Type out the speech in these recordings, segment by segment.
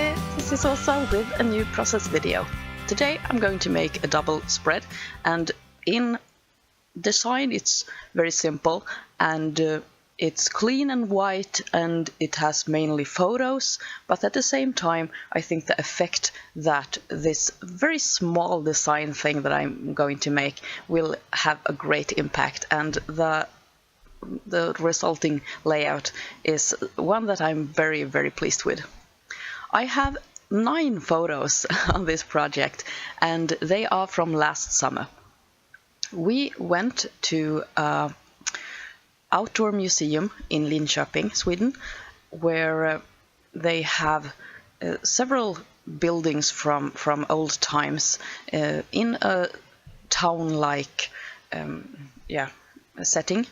Hi, this is also with a new process video. Today I'm going to make a double spread, and in design it's very simple and it's clean and white and it has mainly photos, but at the same time I think the effect that this very small design thing that I'm going to make will have a great impact, and the resulting layout is one that I'm very, very pleased with. I have 9 photos on this project, and they are from last summer. We went to an outdoor museum in Linköping, Sweden, where they have several buildings from old times in a town-like setting.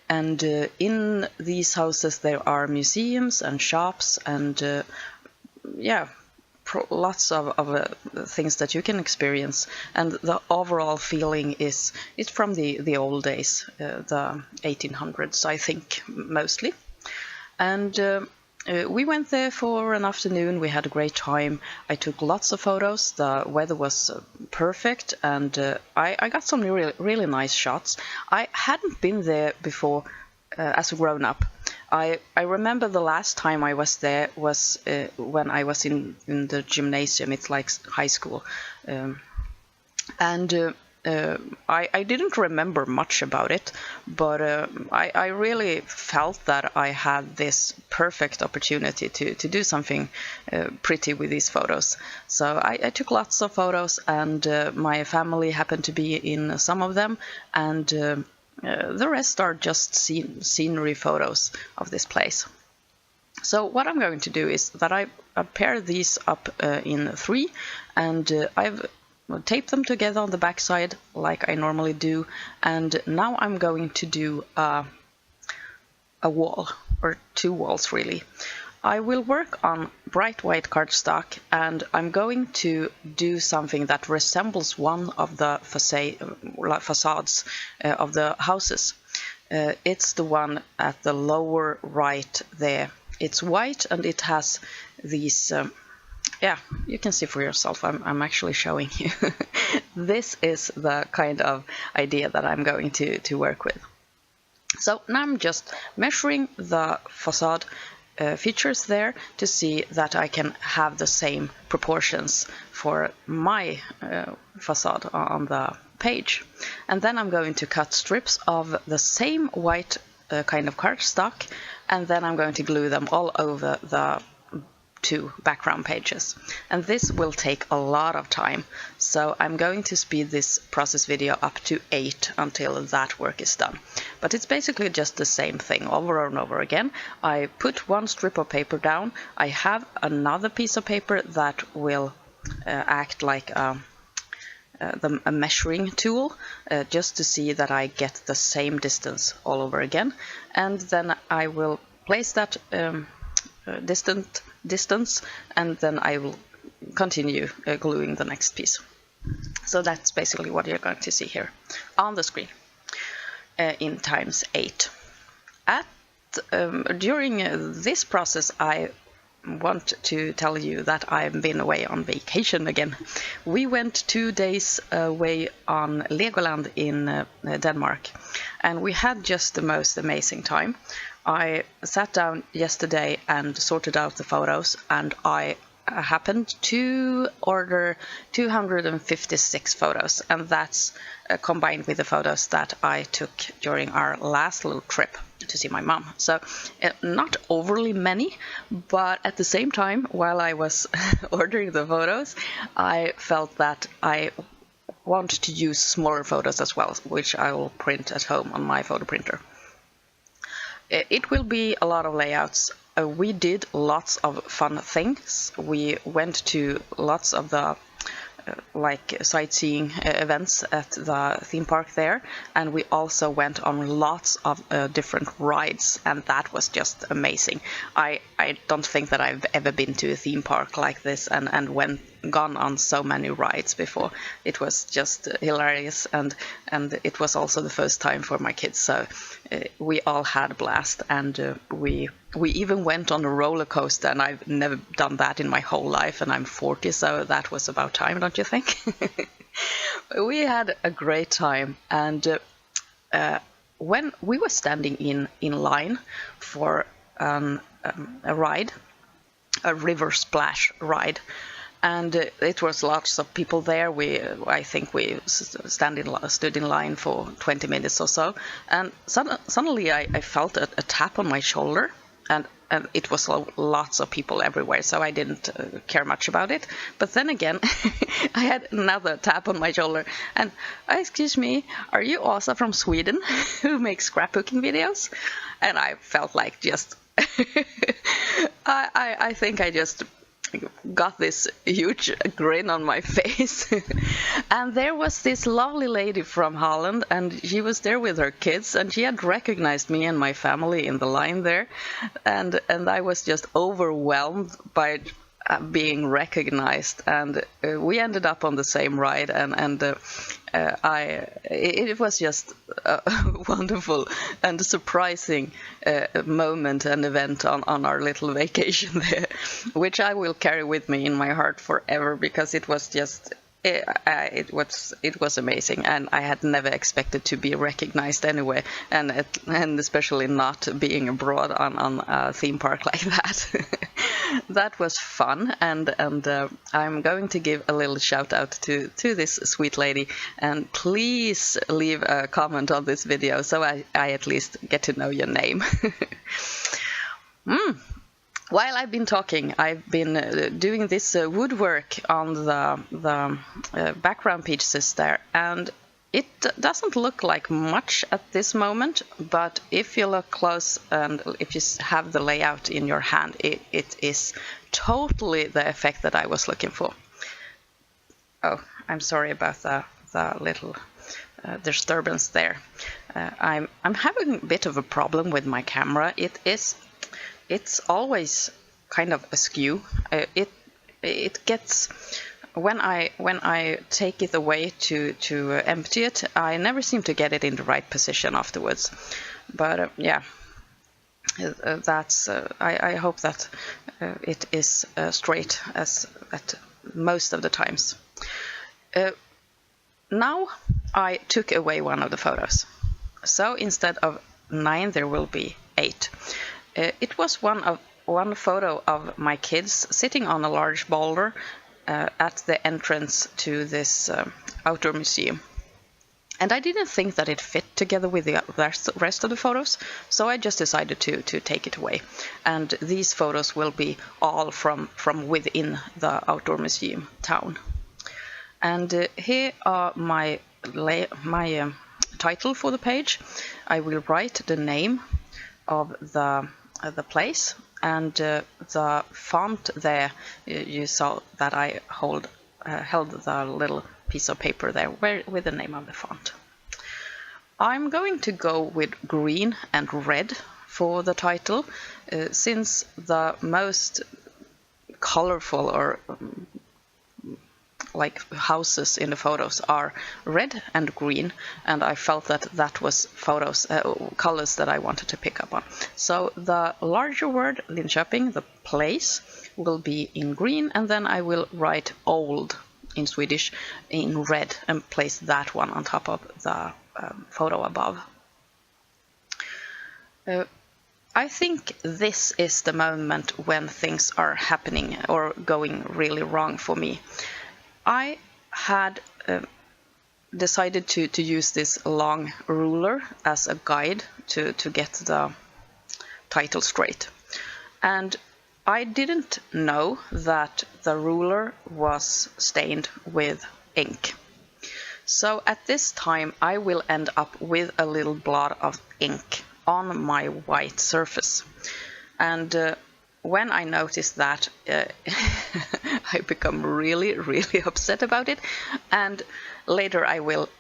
And in these houses there are museums and shops and lots of things that you can experience, and the overall feeling is from the old days, the 1800s, I think, mostly. And we went there for an afternoon. We had a great time. I took lots of photos. The weather was perfect, and I got some really nice shots. I hadn't been there before as a grown-up. I remember the last time I was there was when I was in the gymnasium. It's like high school, I didn't remember much about it, but I really felt that I had this perfect opportunity to do something pretty with these photos. So I took lots of photos, and my family happened to be in some of them, and the rest are just scenery photos of this place. So what I'm going to do is that I pair these up in 3, and I've taped them together on the back side like I normally do, and now I'm going to do a wall, or 2 walls really. I will work on bright white cardstock, and I'm going to do something that resembles one of the facades of the houses. It's the one at the lower right there. It's white and it has these, you can see for yourself. I'm actually showing you. This is the kind of idea that I'm going to work with. So now I'm just measuring the facade features there to see that I can have the same proportions for my facade on the page. And then I'm going to cut strips of the same white kind of cardstock, and then I'm going to glue them all over the 2 background pages. And this will take a lot of time, so I'm going to speed this process video up to 8 until that work is done. But it's basically just the same thing over and over again. I put 1 strip of paper down. I have another piece of paper that will act like a measuring tool, just to see that I get the same distance all over again. And then I will place that distance, and then I will continue gluing the next piece. So that's basically what you're going to see here on the screen in times 8. During this process, I want to tell you that I've been away on vacation again. We went 2 days away on Legoland in Denmark, and we had just the most amazing time. I sat down yesterday and sorted out the photos, and I happened to order 256 photos, and that's combined with the photos that I took during our last little trip to see my mom. So not overly many, but at the same time, while I was ordering the photos, I felt that I want to use smaller photos as well, which I will print at home on my photo printer. It will be a lot of layouts. We did lots of fun things. We went to lots of the sightseeing events at the theme park there, and we also went on lots of different rides, and that was just amazing. I don't think that I've ever been to a theme park like this and gone on so many rides before. It was just hilarious, and it was also the first time for my kids, so we all had a blast, and we We even went on a roller coaster, and I've never done that in my whole life, and I'm 40, so that was about time, don't you think? We had a great time, and when we were standing in line for a ride, a river splash ride, and it was lots of people there. I think we stood in line for 20 minutes or so, and suddenly I felt a tap on my shoulder, and it was lots of people everywhere, so I didn't care much about it. But then again, I had another tap on my shoulder, and excuse me, are you also from Sweden who makes scrapbooking videos? And I felt like just I think I just got this huge grin on my face. And there was this lovely lady from Holland, and she was there with her kids, and she had recognized me and my family in the line there, and I was just overwhelmed by being recognized, and we ended up on the same ride, and it was just a wonderful and surprising moment and event on our little vacation there, which I will carry with me in my heart forever, because it was just it was amazing, and I had never expected to be recognized anyway, and especially not being abroad on a theme park like that. That was fun, and I'm going to give a little shout out to this sweet lady, and please leave a comment on this video so I at least get to know your name. While I've been talking, I've been doing this woodwork on the background pieces there, and it doesn't look like much at this moment, but if you look close and if you have the layout in your hand, it is totally the effect that I was looking for. Oh, I'm sorry about the little disturbance there. I'm having a bit of a problem with my camera. It's always kind of askew. It gets, when I take it away to empty it, I never seem to get it in the right position afterwards. But yeah, that's I hope that it is straight as at most of the times. Now I took away one of the photos, so instead of 9 there will be 8. It was one photo of my kids sitting on a large boulder at the entrance to this outdoor museum. And I didn't think that it fit together with the rest of the photos, so I just decided to take it away. And these photos will be all from within the outdoor museum town. And here are my title for the page. I will write the name of the place, and the font there, you saw that I held the little piece of paper there with the name of the font. I'm going to go with green and red for the title, since the most colorful or like houses in the photos are red and green, and I felt that was colors that I wanted to pick up on. So the larger word Linköping, the place, will be in green, and then I will write old in Swedish in red and place that one on top of the photo above. I think this is the moment when things are happening or going really wrong for me. I had decided to use this long ruler as a guide to get the title straight. And I didn't know that the ruler was stained with ink. So at this time I will end up with a little blot of ink on my white surface. And when I noticed that, I become really, really upset about it. And later I will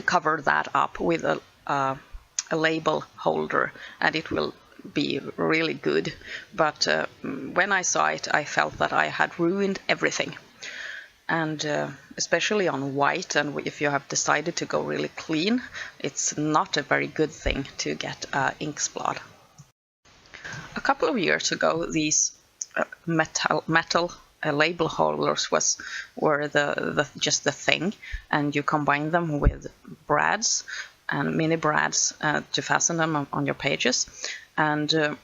cover that up with a label holder, and it will be really good. But when I saw it, I felt that I had ruined everything. And especially on white, and if you have decided to go really clean, it's not a very good thing to get ink spot. couple of years ago, these metal label holders were just the thing, and you combine them with brads and mini brads to fasten them on your pages. And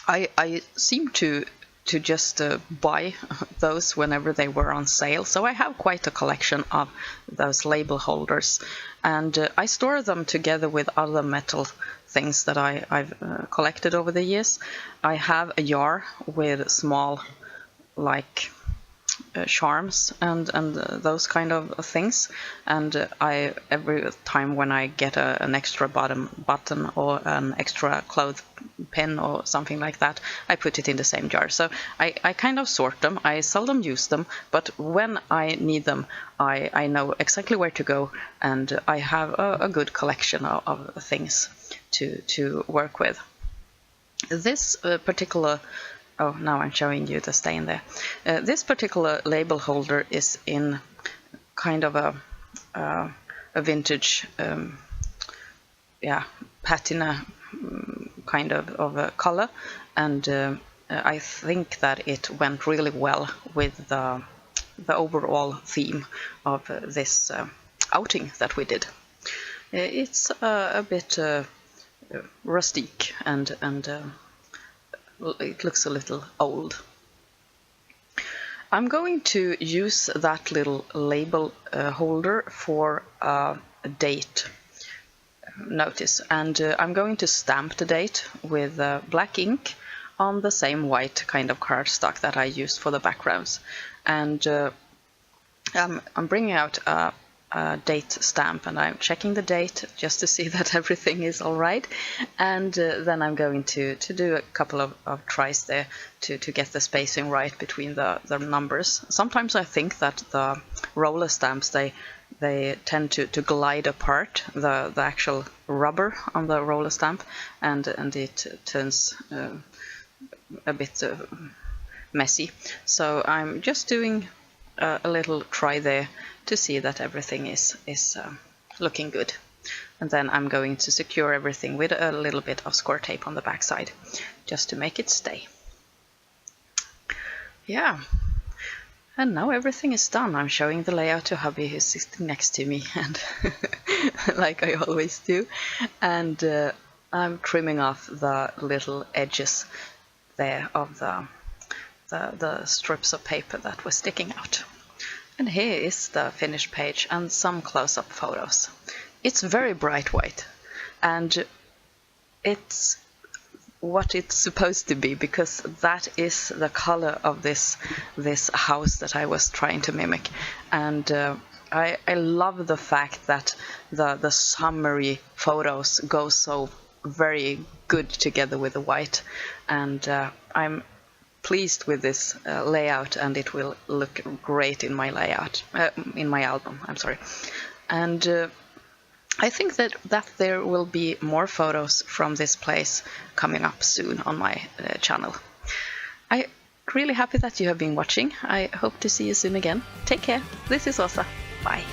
I seem to just buy those whenever they were on sale. So I have quite a collection of those label holders, and I store them together with other metal things that I've collected over the years. I have a jar with small, like, charms and those kind of things, and I every time when I get an extra button or an extra cloth pin or something like that, I put it in the same jar. So I kind of sort them. I seldom use them, but when I need them, I know exactly where to go, and I have a good collection of things to work with. This particular Oh, now I'm showing you the stain there. This particular label holder is in kind of a vintage, patina kind of a color, and I think that it went really well with the overall theme of this outing that we did. It's a bit rustic and it looks a little old. I'm going to use that little label holder for a date notice, and I'm going to stamp the date with black ink on the same white kind of cardstock that I used for the backgrounds. And I'm bringing out a date stamp, and I'm checking the date just to see that everything is all right, and then I'm going to do a couple of tries there to get the spacing right between the numbers. Sometimes I think that the roller stamps, they tend to glide apart, the actual rubber on the roller stamp, and it turns a bit messy. So I'm just doing a little try there to see that everything is looking good. And then I'm going to secure everything with a little bit of score tape on the back side, just to make it stay. Yeah, and now everything is done. I'm showing the layout to hubby, who's sitting next to me, and like I always do. And I'm trimming off the little edges there of the strips of paper that were sticking out. And here is the finished page and some close-up photos. It's very bright white, and it's what it's supposed to be, because that is the color of this house that I was trying to mimic. And I love the fact that the summery photos go so very good together with the white, and I'm pleased with this layout, and it will look great in my layout, in my album, I'm sorry. And I think that there will be more photos from this place coming up soon on my channel. I'm really happy that you have been watching. I hope to see you soon again. Take care. This is Åsa. Bye.